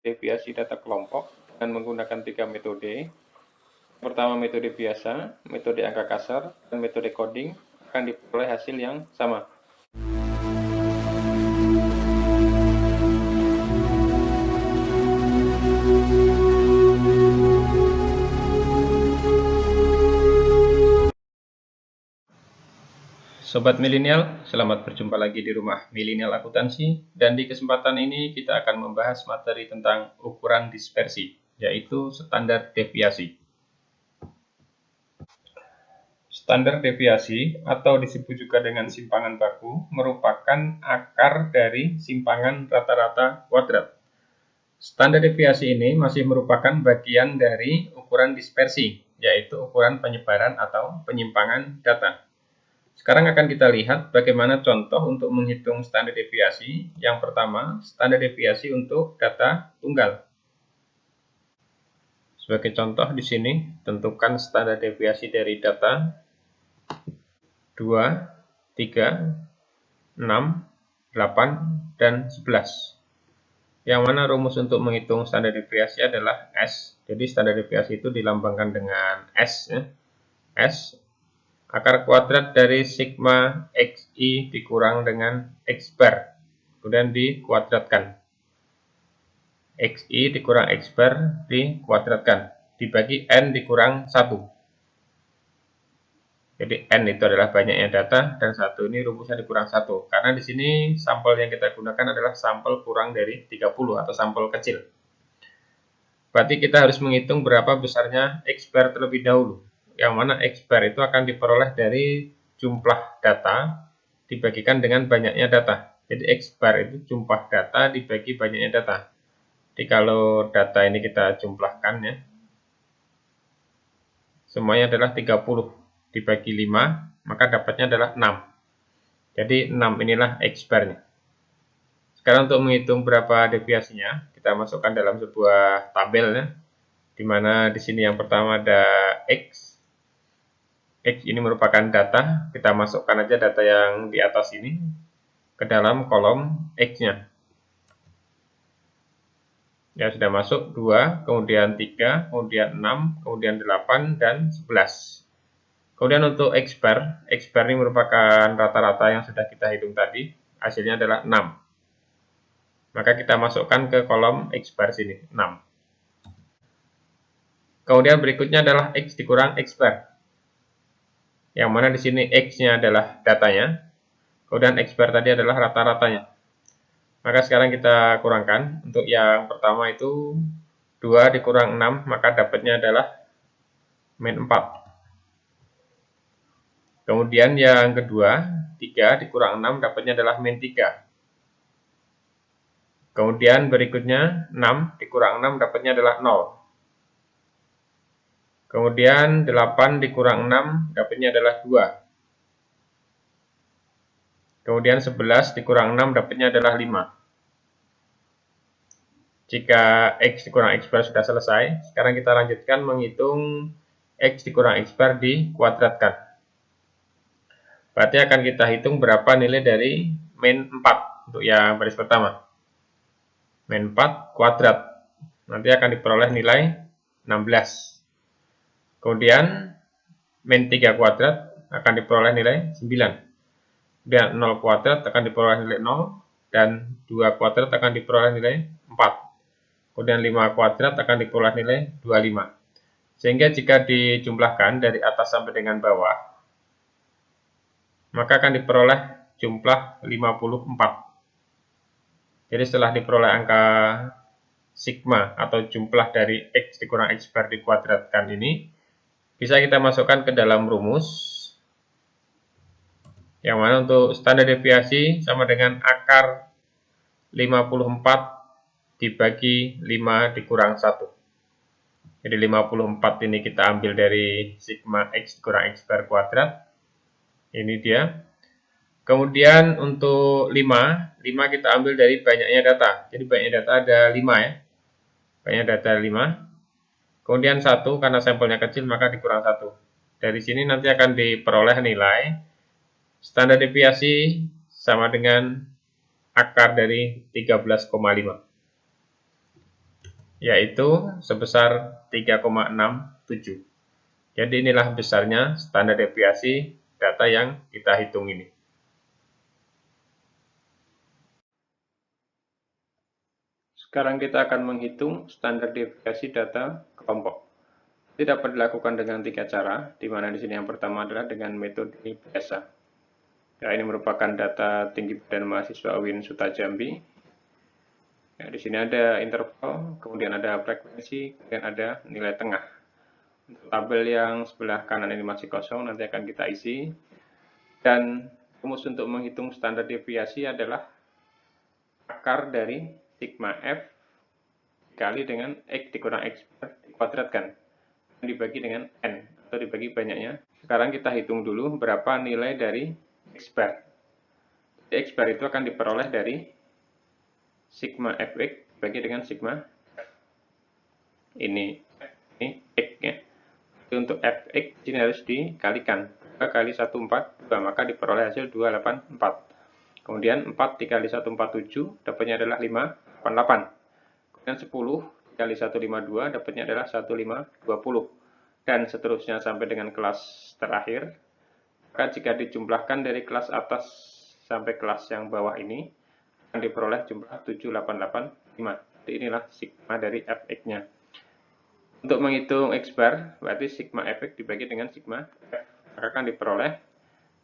deviasi data kelompok dengan menggunakan 3 metode. Pertama, metode biasa, metode angka kasar, dan metode coding akan diperoleh hasil yang sama. Sobat milenial, selamat berjumpa lagi di rumah Milenial Akuntansi, dan di kesempatan ini kita akan membahas materi tentang ukuran dispersi, yaitu standar deviasi. Standar deviasi atau disebut juga dengan simpangan baku merupakan akar dari simpangan rata-rata kuadrat. Standar deviasi ini masih merupakan bagian dari ukuran dispersi, yaitu ukuran penyebaran atau penyimpangan data. Sekarang akan kita lihat bagaimana contoh untuk menghitung standar deviasi. Yang pertama, standar deviasi untuk data tunggal. Sebagai contoh di sini, tentukan standar deviasi dari data 2, 3, 6, 8, dan 11. Yang mana rumus untuk menghitung standar deviasi adalah S. Jadi standar deviasi itu dilambangkan dengan S. S akar kuadrat dari sigma XI dikurang dengan X bar, kemudian dikuadratkan. XI dikurang X bar dikuadratkan, dibagi N dikurang 1. Jadi N itu adalah banyaknya data, dan 1 ini rumusnya dikurang 1. Karena di sini sampel yang kita gunakan adalah sampel kurang dari 30 atau sampel kecil. Berarti kita harus menghitung berapa besarnya X bar terlebih dahulu. Yang mana X bar itu akan diperoleh dari jumlah data dibagikan dengan banyaknya data. Jadi X bar itu jumlah data dibagi banyaknya data. Jadi kalau data ini kita jumlahkan ya, semuanya adalah 30 dibagi 5, maka dapatnya adalah 6. Jadi 6 inilah X barnya. Sekarang untuk menghitung berapa deviasinya, kita masukkan dalam sebuah tabel ya, di mana di sini yang pertama ada X. X ini merupakan data, kita masukkan aja data yang di atas ini ke dalam kolom X-nya. Ya, sudah masuk 2, kemudian 3, kemudian 6, kemudian 8, dan 11. Kemudian untuk X bar ini merupakan rata-rata yang sudah kita hitung tadi, hasilnya adalah 6. Maka kita masukkan ke kolom X bar sini, 6. Kemudian berikutnya adalah X dikurang X bar. Yang mana di sini X-nya adalah datanya, kemudian X bar tadi adalah rata-ratanya. Maka sekarang kita kurangkan. Untuk yang pertama itu 2 dikurang 6, maka dapatnya adalah min 4. Kemudian yang kedua, 3 dikurang 6, dapatnya adalah min 3. Kemudian berikutnya 6 dikurang 6, dapatnya adalah 0. Kemudian 8 dikurang 6, dapatnya adalah 2. Kemudian 11 dikurang 6, dapatnya adalah 5. Jika X dikurang X bar sudah selesai, sekarang kita lanjutkan menghitung X dikurang X bar dikuadratkan. Berarti akan kita hitung berapa nilai dari min 4 untuk yang baris pertama. Min 4 kuadrat. Nanti akan diperoleh nilai 16. Kemudian min 3 kuadrat akan diperoleh nilai 9. Kemudian 0 kuadrat akan diperoleh nilai 0. Dan 2 kuadrat akan diperoleh nilai 4. Kemudian 5 kuadrat akan diperoleh nilai 25. Sehingga jika dijumlahkan dari atas sampai dengan bawah, maka akan diperoleh jumlah 54. Jadi setelah diperoleh angka sigma atau jumlah dari X dikurang X bar dikuadratkan ini, bisa kita masukkan ke dalam rumus, yang mana untuk standar deviasi sama dengan akar 54 dibagi 5 dikurang 1. Jadi 54 ini kita ambil dari sigma X dikurang X bar kuadrat. Ini dia. Kemudian untuk 5 kita ambil dari banyaknya data. Jadi banyaknya data ada 5 ya. Banyaknya data 5. Kemudian 1, karena sampelnya kecil maka dikurang 1. Dari sini nanti akan diperoleh nilai standar deviasi sama dengan akar dari 13,5. yaitu sebesar 3,67. Jadi inilah besarnya standar deviasi data yang kita hitung ini. Sekarang kita akan menghitung standar deviasi data kelompok. Ini dapat dilakukan dengan 3 cara, di mana di sini yang pertama adalah dengan metode biasa. Ya, ini merupakan data tinggi badan mahasiswa UIN Suta Jambi. Ya, di sini ada interval, kemudian ada frekuensi, kemudian ada nilai tengah. Untuk tabel yang sebelah kanan ini masih kosong, nanti akan kita isi. Dan rumus untuk menghitung standar deviasi adalah akar dari sigma F dikali dengan X dikurang X dikuadratkan. Dibagi dengan N, atau dibagi banyaknya. Sekarang kita hitung dulu berapa nilai dari X bar. X bar itu akan diperoleh dari sigma Fx dibagi dengan sigma F. Ini X ya. Jadi untuk Fx ini harus dikalikan. 2 kali 142, maka diperoleh hasil 284. Kemudian 4 dikali 147, dapatnya adalah 588. Kemudian 10 dikali 152, dapatnya adalah 1520. Dan seterusnya sampai dengan kelas terakhir. Maka jika dijumlahkan dari kelas atas sampai kelas yang bawah ini, akan diperoleh jumlah 7885. Jadi inilah sigma dari Fx-nya. Untuk menghitung X bar, berarti sigma Fx dibagi dengan sigma F. Maka akan diperoleh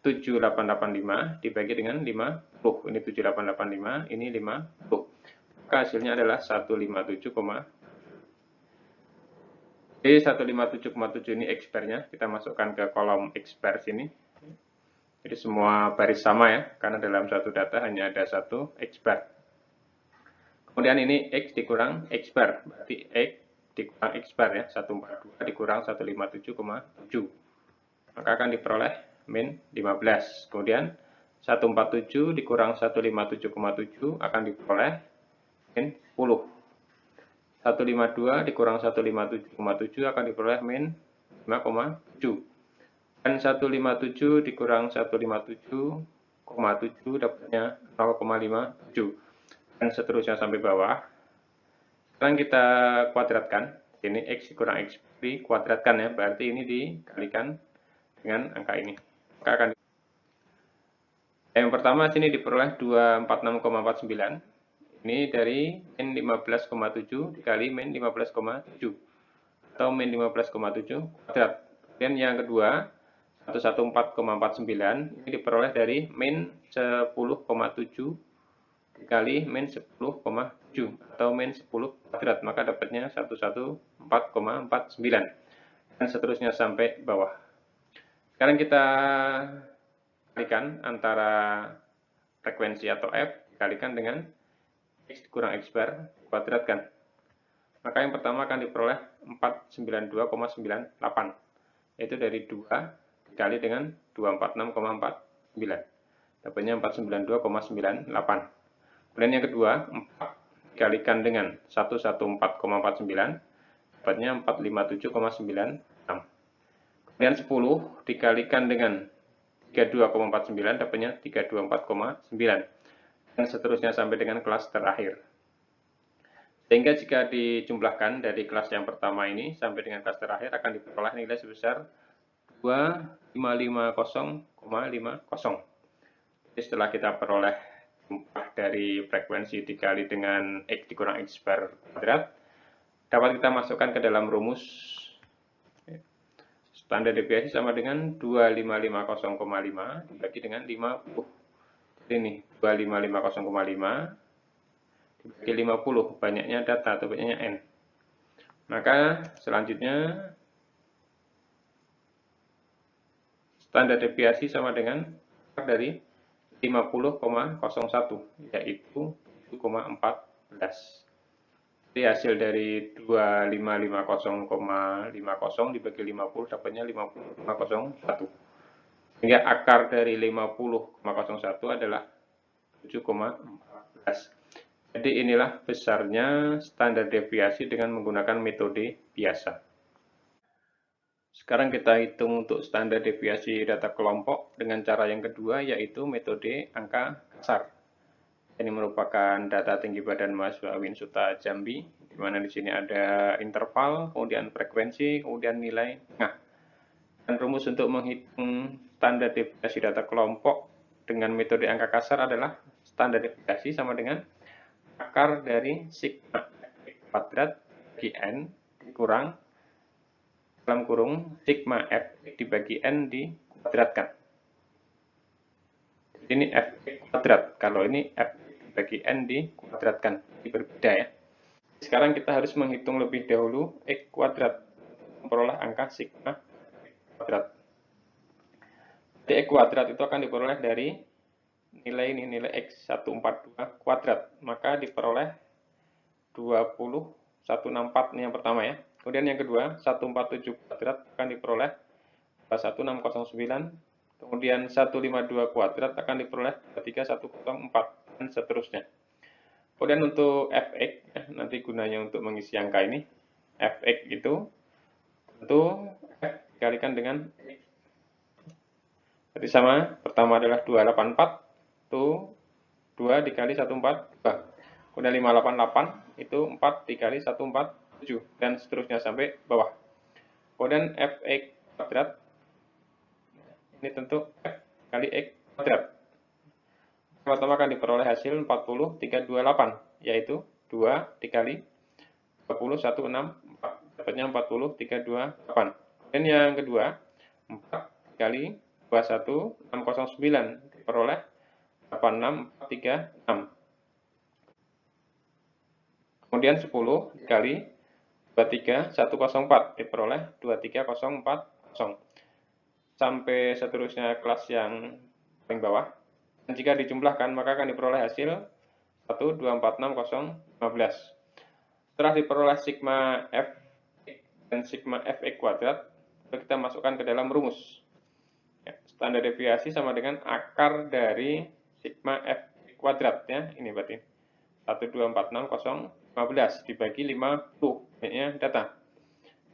7885 dibagi dengan 50. Ini 7885, ini 50. Maka hasilnya adalah 157, jadi 157,7 ini X bar-nya. Kita masukkan ke kolom X bar sini. Jadi semua baris sama ya, karena dalam suatu data hanya ada satu X bar. Kemudian ini X dikurang X bar, berarti X dikurang X bar ya, 142 dikurang 157,7. Maka akan diperoleh min 15. Kemudian 147 dikurang 157,7 akan diperoleh min 10. 152 dikurang 157,7 akan diperoleh min 5,7. Dan 157 dikurang 157,7 dapatnya 0,57. Dan seterusnya sampai bawah. Sekarang kita kuadratkan. Ini X dikurang X dikuadratkan ya, berarti ini dikalikan dengan angka ini. Maka akan yang pertama sini diperoleh 246,49. Ini dari min 15,7 dikali min 15,7 atau min 15,7 kuadrat. Kemudian yang kedua 114,49 ini diperoleh dari min 10,7 dikali min 10,7 atau min 10 kuadrat, maka dapatnya 114,49 dan seterusnya sampai bawah. Sekarang kita kalikan antara frekuensi atau F dikalikan dengan X kurang X bar kuadratkan. Maka yang pertama akan diperoleh 492,98, yaitu dari 2 dikali dengan 246,49. Dapatnya 492,98. Kemudian yang kedua, 4 dikalikan dengan 114,49, dapatnya 457,96. Kemudian 10 dikalikan dengan 32,49, dapatnya 324,9. Dan seterusnya sampai dengan kelas terakhir. Sehingga jika dijumlahkan dari kelas yang pertama ini sampai dengan kelas terakhir akan diperoleh nilai sebesar 2550,50. Jadi setelah kita peroleh jumlah dari frekuensi dikali dengan X dikurang X bar kuadrat, dapat kita masukkan ke dalam rumus. Standar deviasi sama dengan 2550,5 dibagi dengan 50. Ini 2550,5 dibagi 50, banyaknya data atau banyaknya N. Maka selanjutnya standar deviasi sama dengan dari 50,01, yaitu 7,14. Jadi hasil dari 2550,50 dibagi 50 dapatnya 50,01. Sehingga akar dari 50,01 adalah 7,14. Jadi inilah besarnya standar deviasi dengan menggunakan metode biasa. Sekarang kita hitung untuk standar deviasi data kelompok dengan cara yang kedua, yaitu metode angka kasar. Ini merupakan data tinggi badan mahasiswa UIN Suta Jambi di mana di sini ada interval, kemudian frekuensi, kemudian nilai tengah. Dan rumus untuk menghitung standar deviasi data kelompok dengan metode angka kasar adalah standar deviasi sama dengan akar dari sigma f kuadrat dibagi n dikurang dalam kurung sigma f dibagi n dikuadratkan. Ini f kuadrat, kalau ini f dibagi n dikuadratkan, ini berbeda ya. Sekarang kita harus menghitung lebih dahulu x kuadrat, memperoleh angka sigma kuadrat. Jadi x kuadrat itu akan diperoleh dari nilai ini, nilai x 142 kuadrat, maka diperoleh 20164 ini yang pertama ya. Kemudian yang kedua 147 kuadrat akan diperoleh 21609, kemudian 152 kuadrat akan diperoleh 33104 dan seterusnya. Kemudian untuk fx ya, nanti gunanya untuk mengisi angka ini, fx itu tentu f dikalikan dengan x. Jadi sama, pertama adalah 284 itu 2 dikali 142. Kemudian 588 itu 4 dikali 147 dan seterusnya sampai bawah. Kemudian fx kuadrat ini tentu f kali x kuadrat. Pertama akan diperoleh hasil 40328 yaitu 2 dikali 20 164 dapatnya 40328. Dan yang kedua 4 dikali 21609 diperoleh 86436. Kemudian 10 dikali 23104 diperoleh 23040. Sampai seterusnya kelas yang paling bawah. Dan jika dijumlahkan maka akan diperoleh hasil 1246015. Setelah diperoleh sigma f dan sigma fx kuadrat, kita masukkan ke dalam rumus. Ya, standar deviasi sama dengan akar dari sigma f kuadrat ya, ini berarti 1246015 dibagi 50 ya, data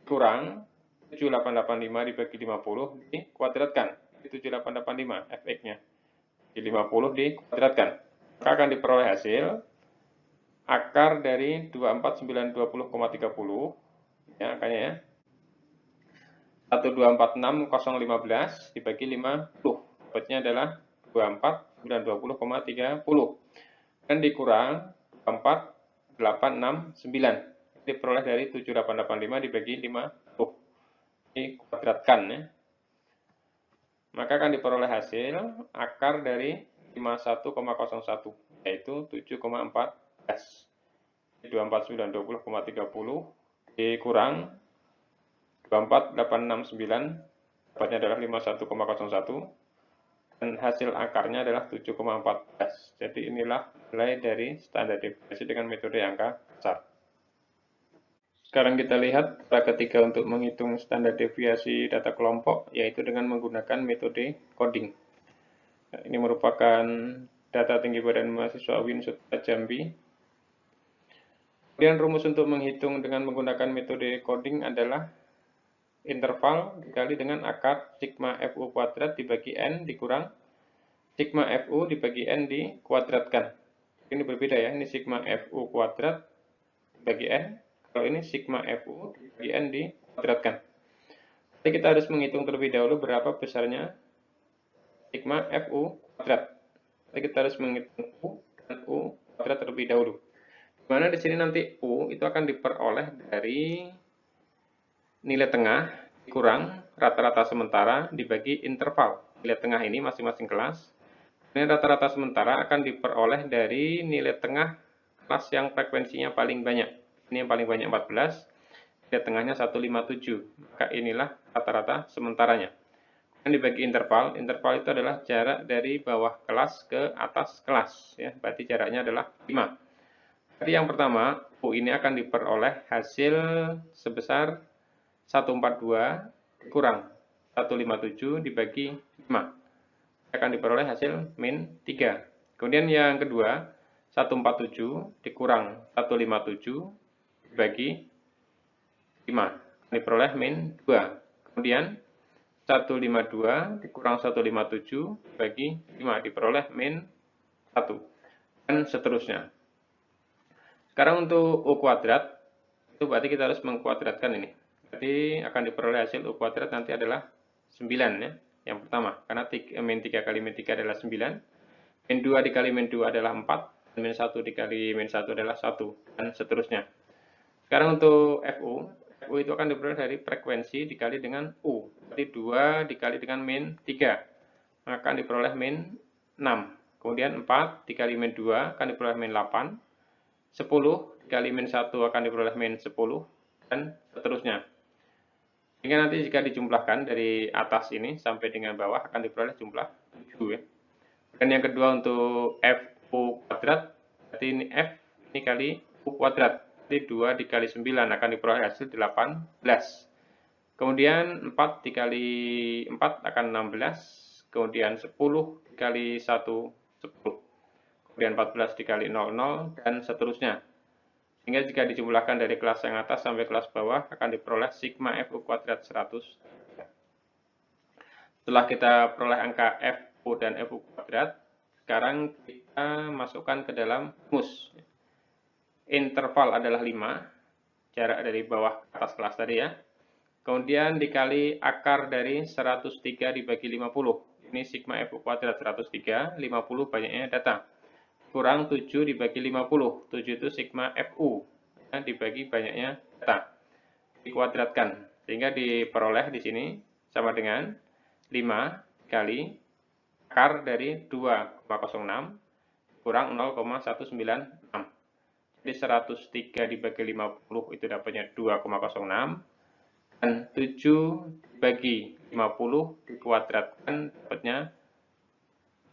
kurang 7885 dibagi 50 dikuadratkan, 7885 fx-nya di 50 dikuadratkan, maka akan diperoleh hasil akar dari 24920,30 ya, angkanya ya 1246015 dibagi 50, dapatnya adalah 24920,30 dan dikurang 24869 diperoleh dari 7885 dibagi 50 dikuadratkan ya. Maka akan diperoleh hasil akar dari 51,01 yaitu 7,14. 24920,30 dikurang 24869 dapatnya adalah 51,01 dan hasil akarnya adalah 7,14. Jadi inilah nilai dari standar deviasi dengan metode angka kasar. Sekarang kita lihat cara ketiga untuk menghitung standar deviasi data kelompok, yaitu dengan menggunakan metode coding. Ini merupakan data tinggi badan mahasiswa Winsutta Jambi. Kemudian rumus untuk menghitung dengan menggunakan metode coding adalah interval dikali dengan akar sigma fu kuadrat dibagi n dikurang sigma fu dibagi n dikuadratkan. Ini berbeda ya, ini sigma fu kuadrat dibagi n, kalau ini sigma fu dibagi n dikuadratkan. Jadi kita harus menghitung terlebih dahulu berapa besarnya sigma fu kuadrat. Jadi kita harus menghitung u dan u kuadrat terlebih dahulu. Dimana di sini nanti u itu akan diperoleh dari nilai tengah dikurang rata-rata sementara dibagi interval. Nilai tengah ini masing-masing kelas. Nilai rata-rata sementara akan diperoleh dari nilai tengah kelas yang frekuensinya paling banyak. Ini yang paling banyak 14, nilai tengahnya 157. Maka inilah rata-rata sementaranya. Dan dibagi interval, interval itu adalah jarak dari bawah kelas ke atas kelas. Ya, berarti jaraknya adalah 5. Jadi yang pertama, U ini akan diperoleh hasil sebesar 142 kurang 157 dibagi 5. Akan diperoleh hasil min 3. Kemudian yang kedua, 147 dikurang 157 dibagi 5. Akan diperoleh min 2. Kemudian 152 dikurang 157 dibagi 5 diperoleh min 1. Dan seterusnya. Sekarang untuk U kuadrat, itu berarti kita harus mengkuadratkan ini. Jadi akan diperoleh hasil U kuadrat nanti adalah 9 ya, yang pertama. Karena min 3 kali min 3 adalah 9, min 2 dikali min 2 adalah 4, dan min 1 dikali min 1 adalah 1, dan seterusnya. Sekarang untuk FU, FU itu akan diperoleh dari frekuensi dikali dengan U. Berarti 2 dikali dengan min 3, akan diperoleh min 6. Kemudian 4 dikali min 2 akan diperoleh min 8. 10 dikali min 1 akan diperoleh min 10, dan seterusnya. Sehingga nanti jika dijumlahkan dari atas ini sampai dengan bawah akan diperoleh jumlah 7 ya. Dan yang kedua untuk FU kuadrat, berarti ini F ini kali U kuadrat. Jadi 2 dikali 9 akan diperoleh hasil 18. Kemudian 4 dikali 4 akan 16. Kemudian 10 dikali 1, 10. Kemudian 14 dikali 00, dan seterusnya. Sehingga jika dijumlahkan dari kelas yang atas sampai kelas bawah akan diperoleh sigma FU kuadrat 100. Setelah kita peroleh angka FU dan FU kuadrat, sekarang kita masukkan ke dalam rumus. Interval adalah 5, jarak dari bawah ke atas kelas tadi ya. Kemudian dikali akar dari 103 dibagi 50. Ini sigma FU kuadrat 103, 50 banyaknya data. Kurang 7 dibagi 50. 7 itu sigma FU. Ya, dibagi banyaknya data. Dikuadratkan. Sehingga diperoleh di sini sama dengan 5 kali akar dari 2,06 kurang 0,196. Jadi 103 dibagi 50 itu dapatnya 2,06. Dan 7 dibagi 50 dikuadratkan dapatnya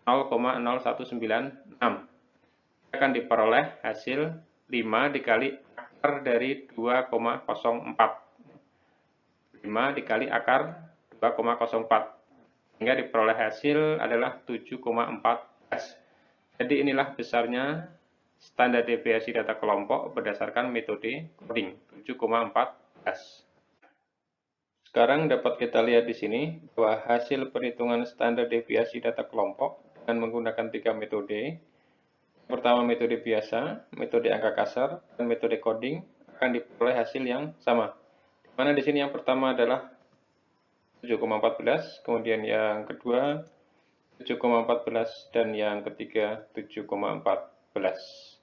0,0196. Akan diperoleh hasil 5 dikali akar dari 2,04. 5 dikali akar 2,04. Sehingga diperoleh hasil adalah 7,14. Jadi inilah besarnya standar deviasi data kelompok berdasarkan metode coding 7,14. Sekarang dapat kita lihat di sini bahwa hasil perhitungan standar deviasi data kelompok dengan menggunakan 3 metode. Pertama metode biasa, metode angka kasar, dan metode coding akan diperoleh hasil yang sama. Di mana di sini yang pertama adalah 7,14, kemudian yang kedua 7,14, dan yang ketiga 7,14.